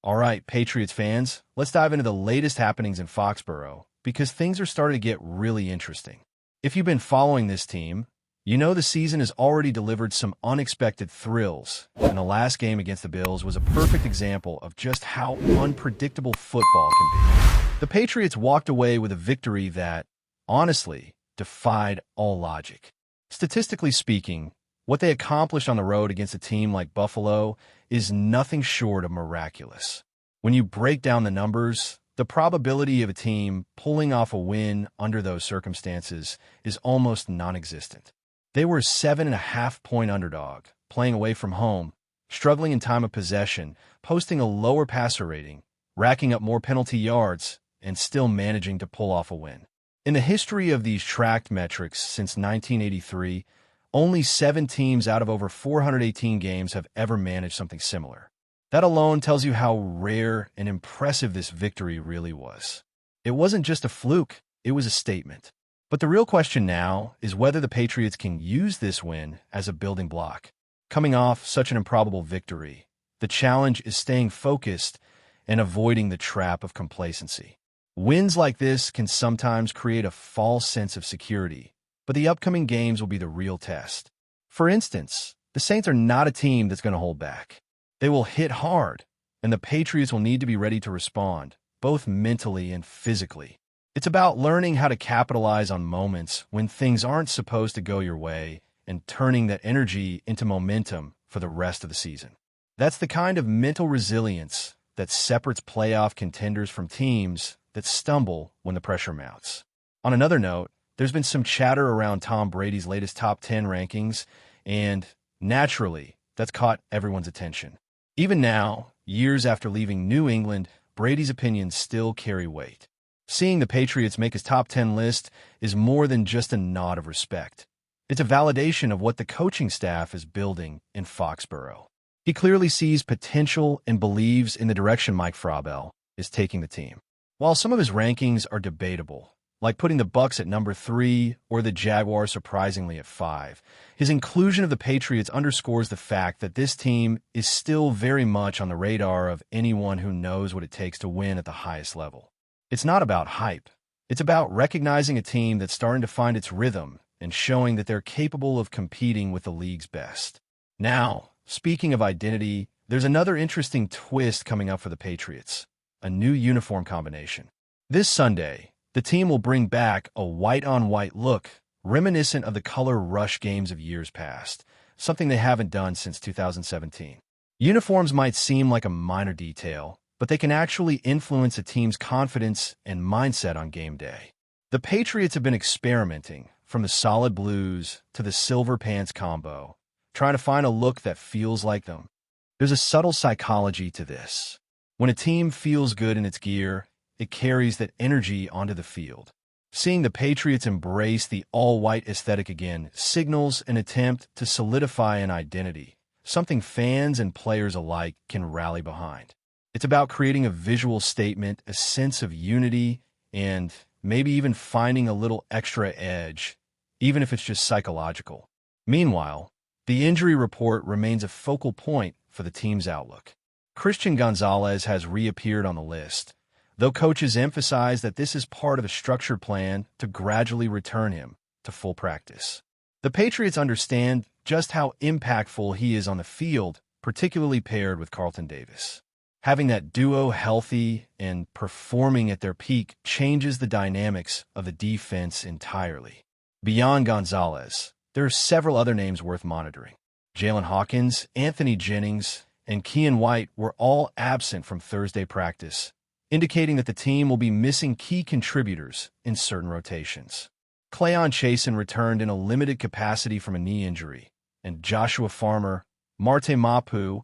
All right, Patriots fans, let's dive into the latest happenings in Foxborough because things are starting to get really interesting. If you've been following this team, you know the season has already delivered some unexpected thrills, and the last game against the Bills was a perfect example of just how unpredictable football can be. The Patriots walked away with a victory that, honestly, defied all logic. Statistically speaking, what they accomplished on the road against a team like Buffalo is nothing short of miraculous. When you break down the numbers, the probability of a team pulling off a win under those circumstances is almost non-existent. They were a 7.5-point underdog, playing away from home, struggling in time of possession, posting a lower passer rating, racking up more penalty yards, and still managing to pull off a win. In the history of these tracked metrics since 1983, only 7 teams out of over 418 games have ever managed something similar. That alone tells you how rare and impressive this victory really was. It wasn't just a fluke, it was a statement. But the real question now is whether the Patriots can use this win as a building block. Coming off such an improbable victory, the challenge is staying focused and avoiding the trap of complacency. Wins like this can sometimes create a false sense of security, but the upcoming games will be the real test. For instance, the Saints are not a team that's going to hold back. They will hit hard, and the Patriots will need to be ready to respond, both mentally and physically. It's about learning how to capitalize on moments when things aren't supposed to go your way and turning that energy into momentum for the rest of the season. That's the kind of mental resilience that separates playoff contenders from teams that stumble when the pressure mounts. On another note, there's been some chatter around Tom Brady's latest top 10 rankings, and naturally, that's caught everyone's attention. Even now, years after leaving New England, Brady's opinions still carry weight. Seeing the Patriots make his top 10 list is more than just a nod of respect. It's a validation of what the coaching staff is building in Foxborough. He clearly sees potential and believes in the direction Mike Frabel is taking the team. While some of his rankings are debatable, like putting the Bucs at number 3 or the Jaguars surprisingly at 5, his inclusion of the Patriots underscores the fact that this team is still very much on the radar of anyone who knows what it takes to win at the highest level. It's not about hype. It's about recognizing a team that's starting to find its rhythm and showing that they're capable of competing with the league's best. Now, speaking of identity, there's another interesting twist coming up for the Patriots: a new uniform combination. This Sunday, the team will bring back a white-on-white look, reminiscent of the color rush games of years past, something they haven't done since 2017. Uniforms might seem like a minor detail, but they can actually influence a team's confidence and mindset on game day. The Patriots have been experimenting, from the solid blues to the silver pants combo, trying to find a look that feels like them. There's a subtle psychology to this. When a team feels good in its gear, it carries that energy onto the field. Seeing the Patriots embrace the all-white aesthetic again signals an attempt to solidify an identity, something fans and players alike can rally behind. It's about creating a visual statement, a sense of unity, and maybe even finding a little extra edge, even if it's just psychological. Meanwhile, the injury report remains a focal point for the team's outlook. Christian Gonzalez has reappeared on the list, though coaches emphasize that this is part of a structured plan to gradually return him to full practice. The Patriots understand just how impactful he is on the field, particularly paired with Carlton Davis. Having that duo healthy and performing at their peak changes the dynamics of the defense entirely. Beyond Gonzalez, there are several other names worth monitoring. Jalen Hawkins, Anthony Jennings, and Keion White were all absent from Thursday practice, indicating that the team will be missing key contributors in certain rotations. Cleon Chasen returned in a limited capacity from a knee injury, and Joshua Farmer, Marte Mapu,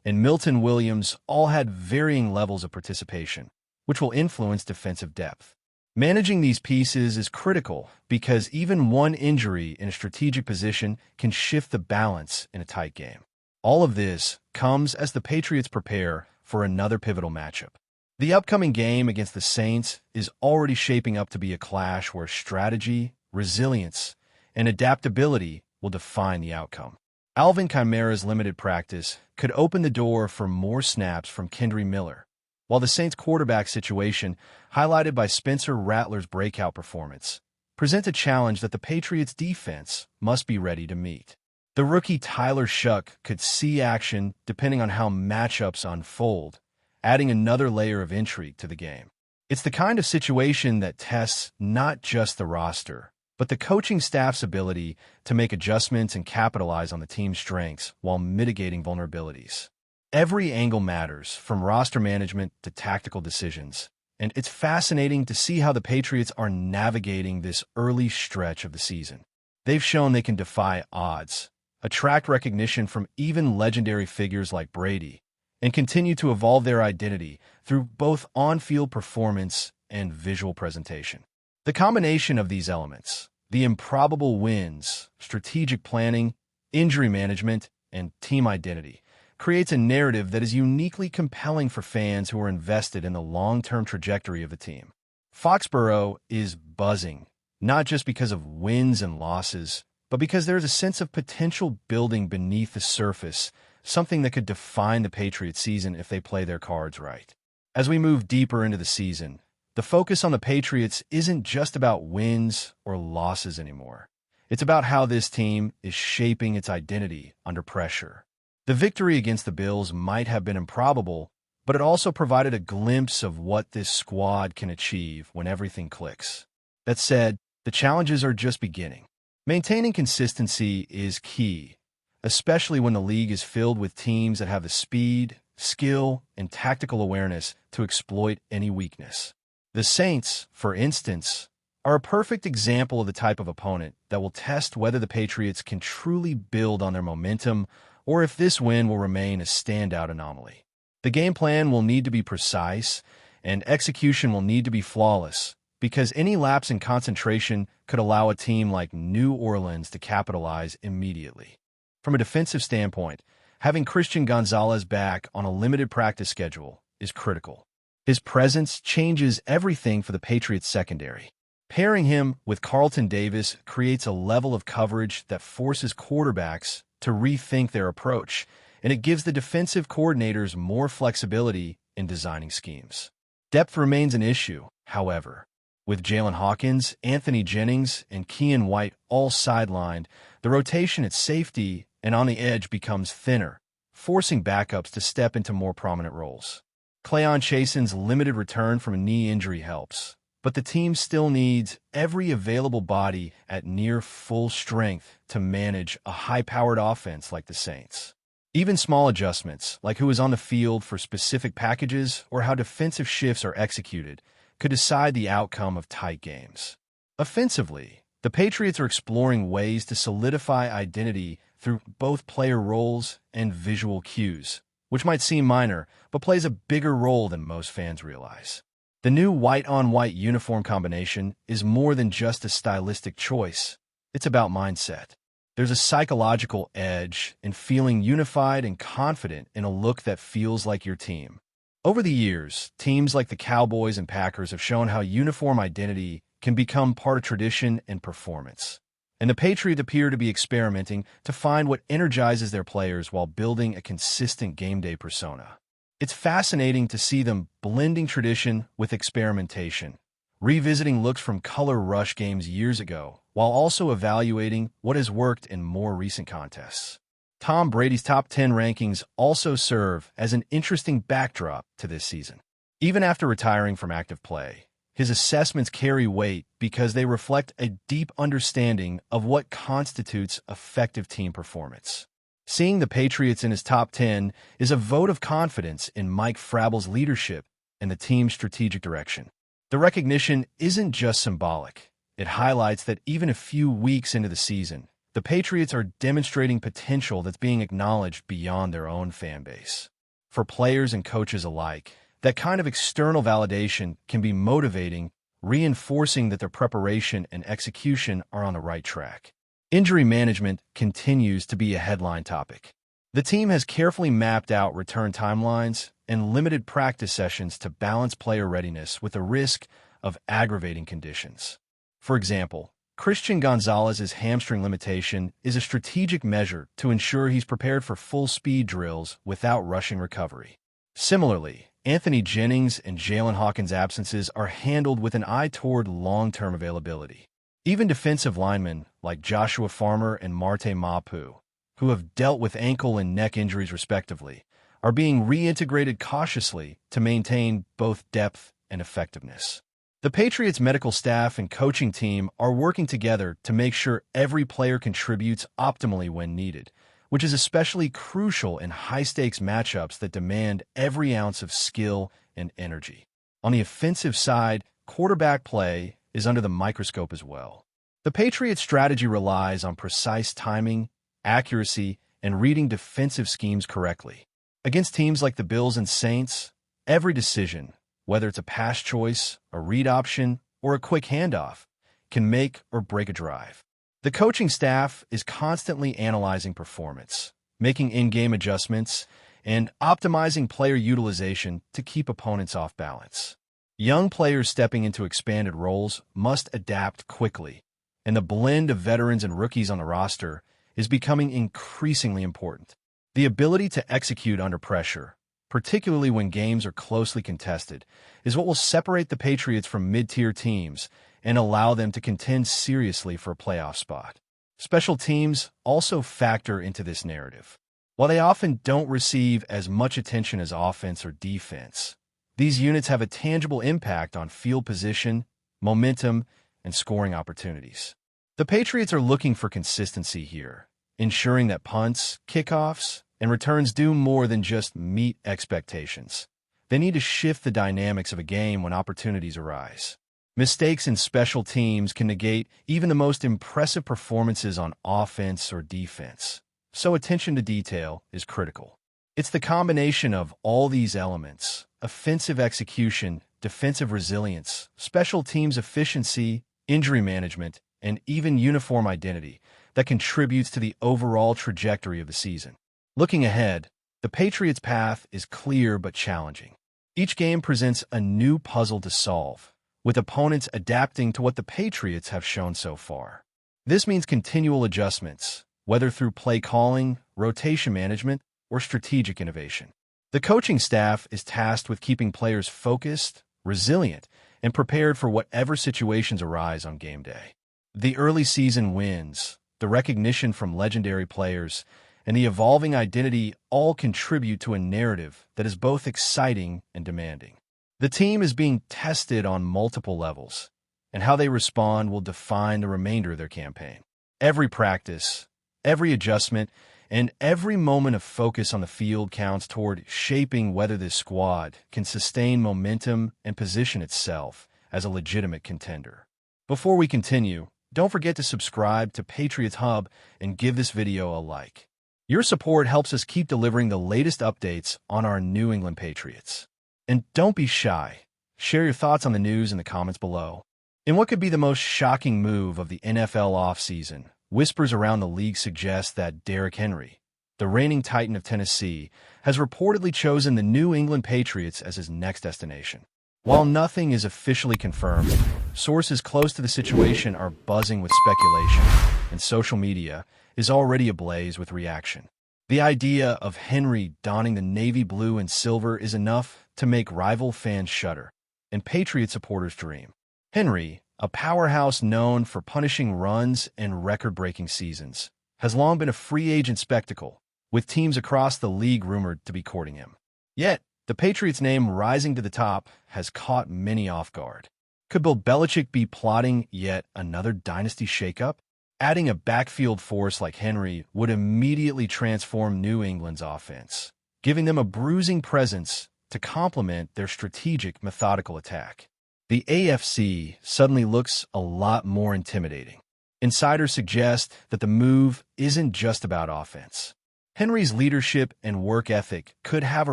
and Milton Williams all had varying levels of participation, which will influence defensive depth. Managing these pieces is critical because even one injury in a strategic position can shift the balance in a tight game. All of this comes as the Patriots prepare for another pivotal matchup. The upcoming game against the Saints is already shaping up to be a clash where strategy, resilience, and adaptability will define the outcome. Alvin Kamara's limited practice could open the door for more snaps from Kendry Miller, while the Saints' quarterback situation, highlighted by Spencer Rattler's breakout performance, presents a challenge that the Patriots' defense must be ready to meet. The rookie Tyler Shuck could see action depending on how matchups unfold, adding another layer of intrigue to the game. It's the kind of situation that tests not just the roster, but the coaching staff's ability to make adjustments and capitalize on the team's strengths while mitigating vulnerabilities. Every angle matters, from roster management to tactical decisions, and it's fascinating to see how the Patriots are navigating this early stretch of the season. They've shown they can defy odds, attract recognition from even legendary figures like Brady, and continue to evolve their identity through both on-field performance and visual presentation. The combination of these elements, the improbable wins, strategic planning, injury management, and team identity, creates a narrative that is uniquely compelling for fans who are invested in the long-term trajectory of the team. Foxborough is buzzing, not just because of wins and losses, but because there's a sense of potential building beneath the surface, something that could define the Patriots season if they play their cards right. As we move deeper into the season, the focus on the Patriots isn't just about wins or losses anymore. It's about how this team is shaping its identity under pressure. The victory against the Bills might have been improbable, but it also provided a glimpse of what this squad can achieve when everything clicks. That said, the challenges are just beginning. Maintaining consistency is key, especially when the league is filled with teams that have the speed, skill, and tactical awareness to exploit any weakness. The Saints, for instance, are a perfect example of the type of opponent that will test whether the Patriots can truly build on their momentum or if this win will remain a standout anomaly. The game plan will need to be precise, and execution will need to be flawless, because any lapse in concentration could allow a team like New Orleans to capitalize immediately. From a defensive standpoint, having Christian Gonzalez back on a limited practice schedule is critical. His presence changes everything for the Patriots secondary. Pairing him with Carlton Davis creates a level of coverage that forces quarterbacks to rethink their approach, and it gives the defensive coordinators more flexibility in designing schemes. Depth remains an issue, however. With Jalen Hawkins, Anthony Jennings, and Keion White all sidelined, the rotation at safety and on the edge becomes thinner, forcing backups to step into more prominent roles. Cleon Chason's limited return from a knee injury helps, but the team still needs every available body at near full strength to manage a high-powered offense like the Saints. Even small adjustments, like who is on the field for specific packages or how defensive shifts are executed, could decide the outcome of tight games. Offensively, the Patriots are exploring ways to solidify identity through both player roles and visual cues, which might seem minor, but plays a bigger role than most fans realize. The new white-on-white uniform combination is more than just a stylistic choice. It's about mindset. There's a psychological edge in feeling unified and confident in a look that feels like your team. Over the years, teams like the Cowboys and Packers have shown how uniform identity can become part of tradition and performance. And the Patriots appear to be experimenting to find what energizes their players while building a consistent game day persona. It's fascinating to see them blending tradition with experimentation, revisiting looks from color rush games years ago, while also evaluating what has worked in more recent contests. Tom Brady's top 10 rankings also serve as an interesting backdrop to this season. Even after retiring from active play, his assessments carry weight because they reflect a deep understanding of what constitutes effective team performance. Seeing the Patriots in his top 10 is a vote of confidence in Mike Frabble's leadership and the team's strategic direction. The recognition isn't just symbolic. It highlights that even a few weeks into the season, the Patriots are demonstrating potential that's being acknowledged beyond their own fan base. For players and coaches alike, that kind of external validation can be motivating, reinforcing that their preparation and execution are on the right track. Injury management continues to be a headline topic. The team has carefully mapped out return timelines and limited practice sessions to balance player readiness with the risk of aggravating conditions. For example, Christian Gonzalez's hamstring limitation is a strategic measure to ensure he's prepared for full-speed drills without rushing recovery. Similarly, Anthony Jennings and Jalen Hawkins' absences are handled with an eye toward long-term availability. Even defensive linemen like Joshua Farmer and Marte Mapu, who have dealt with ankle and neck injuries respectively, are being reintegrated cautiously to maintain both depth and effectiveness. The Patriots medical staff and coaching team are working together to make sure every player contributes optimally when needed, which is especially crucial in high-stakes matchups that demand every ounce of skill and energy. On the offensive side, quarterback play is under the microscope as well. The Patriots' strategy relies on precise timing, accuracy, and reading defensive schemes correctly. Against teams like the Bills and Saints, every decision, whether it's a pass choice, a read option, or a quick handoff, can make or break a drive. The coaching staff is constantly analyzing performance, making in-game adjustments, and optimizing player utilization to keep opponents off balance. Young players stepping into expanded roles must adapt quickly, and the blend of veterans and rookies on the roster is becoming increasingly important. The ability to execute under pressure, particularly when games are closely contested, is what will separate the Patriots from mid-tier teams and allow them to contend seriously for a playoff spot. Special teams also factor into this narrative. While they often don't receive as much attention as offense or defense, these units have a tangible impact on field position, momentum, and scoring opportunities. The Patriots are looking for consistency here, ensuring that punts, kickoffs, and returns do more than just meet expectations. They need to shift the dynamics of a game when opportunities arise. Mistakes in special teams can negate even the most impressive performances on offense or defense, so attention to detail is critical. It's the combination of all these elements, offensive execution, defensive resilience, special teams efficiency, injury management, and even uniform identity, that contributes to the overall trajectory of the season. Looking ahead, the Patriots' path is clear but challenging. Each game presents a new puzzle to solve, with opponents adapting to what the Patriots have shown so far. This means continual adjustments, whether through play calling, rotation management, or strategic innovation. The coaching staff is tasked with keeping players focused, resilient, and prepared for whatever situations arise on game day. The early season wins, the recognition from legendary players, and the evolving identity all contribute to a narrative that is both exciting and demanding. The team is being tested on multiple levels, and how they respond will define the remainder of their campaign. Every practice, every adjustment, and every moment of focus on the field counts toward shaping whether this squad can sustain momentum and position itself as a legitimate contender. Before we continue, don't forget to subscribe to Patriots Hub and give this video a like. Your support helps us keep delivering the latest updates on our New England Patriots. And don't be shy. Share your thoughts on the news in the comments below. In what could be the most shocking move of the NFL offseason, whispers around the league suggest that Derrick Henry, the reigning Titan of Tennessee, has reportedly chosen the New England Patriots as his next destination. While nothing is officially confirmed, sources close to the situation are buzzing with speculation, and social media is already ablaze with reaction. The idea of Henry donning the navy blue and silver is enough to make rival fans shudder, and Patriot supporters dream. Henry, a powerhouse known for punishing runs and record-breaking seasons, has long been a free agent spectacle, with teams across the league rumored to be courting him. Yet, the Patriots' name rising to the top has caught many off guard. Could Bill Belichick be plotting yet another dynasty shakeup? Adding a backfield force like Henry would immediately transform New England's offense, giving them a bruising presence to complement their strategic, methodical attack. The AFC suddenly looks a lot more intimidating. Insiders suggest that the move isn't just about offense. Henry's leadership and work ethic could have a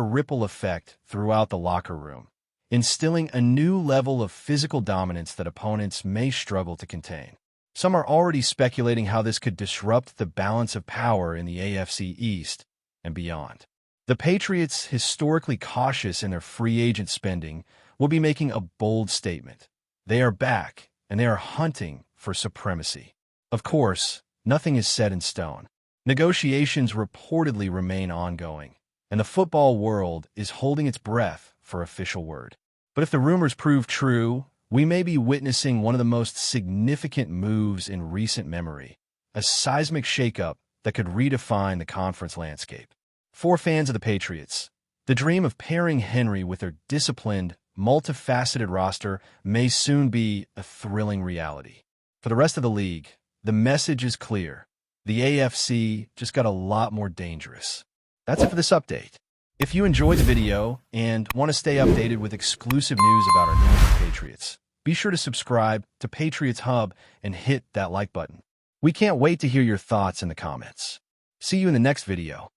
ripple effect throughout the locker room, instilling a new level of physical dominance that opponents may struggle to contain. Some are already speculating how this could disrupt the balance of power in the AFC East and beyond. The Patriots, historically cautious in their free agent spending, will be making a bold statement. They are back, and they are hunting for supremacy. Of course, nothing is set in stone. Negotiations reportedly remain ongoing, and the football world is holding its breath for official word. But if the rumors prove true, we may be witnessing one of the most significant moves in recent memory, a seismic shakeup that could redefine the conference landscape. For fans of the Patriots, the dream of pairing Henry with their disciplined, multifaceted roster may soon be a thrilling reality. For the rest of the league, the message is clear. The AFC just got a lot more dangerous. That's it for this update. If you enjoyed the video and want to stay updated with exclusive news about our New England Patriots, be sure to subscribe to Patriots Hub and hit that like button. We can't wait to hear your thoughts in the comments. See you in the next video.